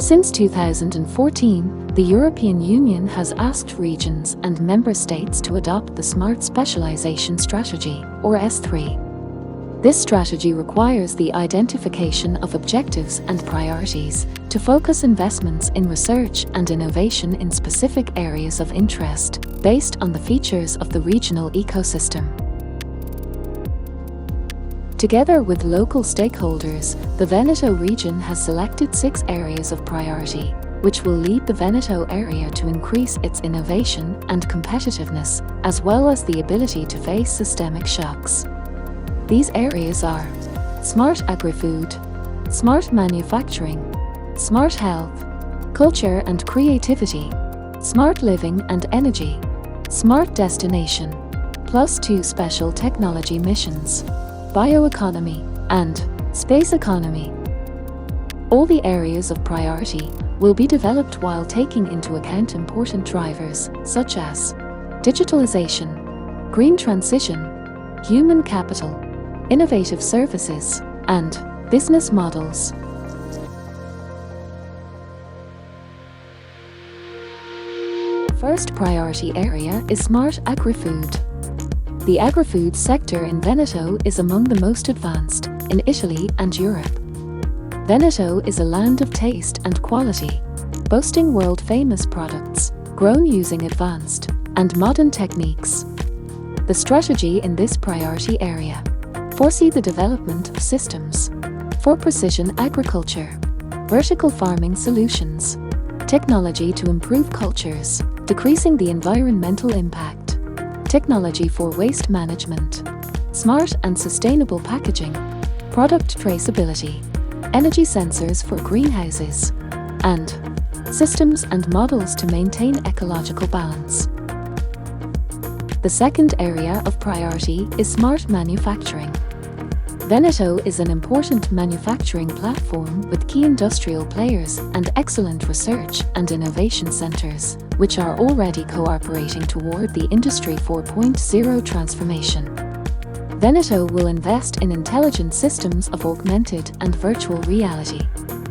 Since 2014, the European Union has asked regions and member states to adopt the Smart Specialization Strategy, or S3. This strategy requires the identification of objectives and priorities to focus investments in research and innovation in specific areas of interest, based on the features of the regional ecosystem. Together with local stakeholders, the Veneto region has selected 6 areas of priority, which will lead the Veneto area to increase its innovation and competitiveness, as well as the ability to face systemic shocks. These areas are smart agri-food, smart manufacturing, smart health, culture and creativity, smart living and energy, smart destination, +2 special technology missions, bioeconomy, and space economy. All the areas of priority will be developed while taking into account important drivers such as digitalization, green transition, human capital, innovative services, and business models. First priority area is smart agri-food. The agri-food sector in Veneto is among the most advanced in Italy and Europe. Veneto is a land of taste and quality, boasting world-famous products grown using advanced and modern techniques. The strategy in this priority area foresee the development of systems for precision agriculture, vertical farming solutions, technology to improve cultures, decreasing the environmental impact, technology for waste management, smart and sustainable packaging, product traceability, energy sensors for greenhouses, and systems and models to maintain ecological balance. The second area of priority is smart manufacturing. Veneto is an important manufacturing platform with key industrial players and excellent research and innovation centers, which are already cooperating toward the Industry 4.0 transformation. Veneto will invest in intelligent systems of augmented and virtual reality,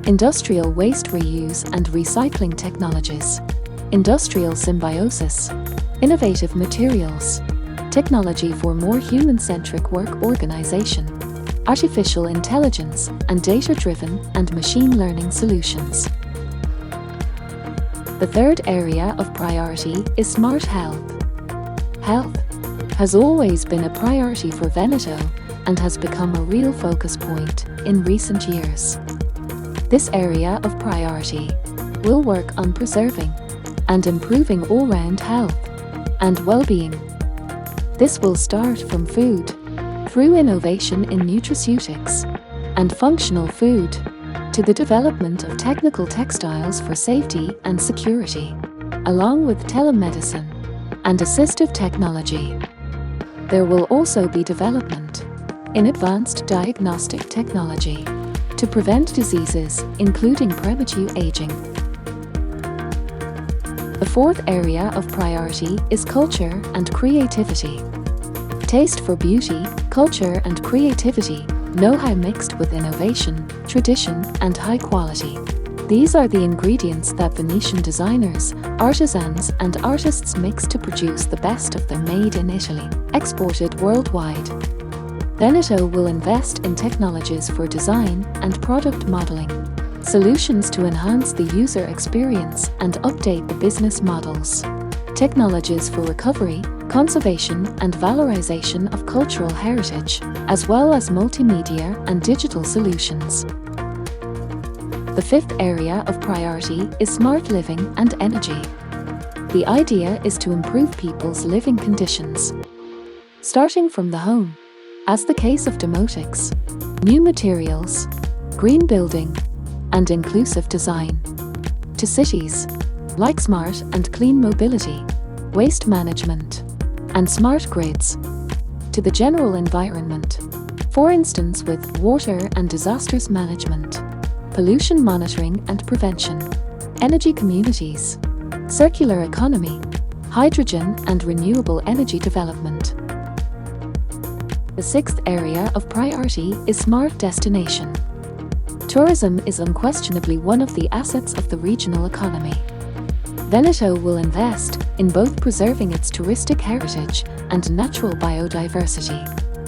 industrial waste reuse and recycling technologies, industrial symbiosis, innovative materials, technology for more human-centric work organization, artificial intelligence and data-driven and machine learning solutions. The third area of priority is smart health. Health has always been a priority for Veneto and has become a real focus point in recent years. This area of priority will work on preserving and improving all-round health and well-being. This will start from food, through innovation in nutraceutics and functional food, to the development of technical textiles for safety and security, along with telemedicine and assistive technology. There will also be development in advanced diagnostic technology to prevent diseases, including premature aging. The fourth area of priority is culture and creativity. Taste for beauty, culture and creativity, know-how mixed with innovation, tradition and high quality. These are the ingredients that Venetian designers, artisans and artists mix to produce the best of them made in Italy, exported worldwide. Veneto will invest in technologies for design and product modeling, solutions to enhance the user experience and update the business models, technologies for recovery, conservation and valorization of cultural heritage, as well as multimedia and digital solutions. The fifth area of priority is smart living and energy. The idea is to improve people's living conditions, starting from the home, as the case of domotics, new materials, green building, and inclusive design, to cities, like smart and clean mobility, waste management, and smart grids, to the general environment, for instance with water and disasters management, pollution monitoring and prevention, energy communities, circular economy, hydrogen and renewable energy development. The sixth area of priority is smart destination. Tourism is unquestionably one of the assets of the regional economy. Veneto will invest in both preserving its touristic heritage and natural biodiversity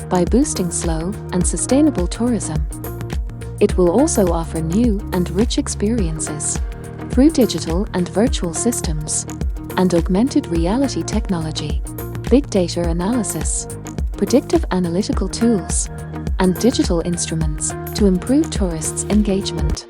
by boosting slow and sustainable tourism. It will also offer new and rich experiences through digital and virtual systems and augmented reality technology, big data analysis, predictive analytical tools, and digital instruments to improve tourists' engagement.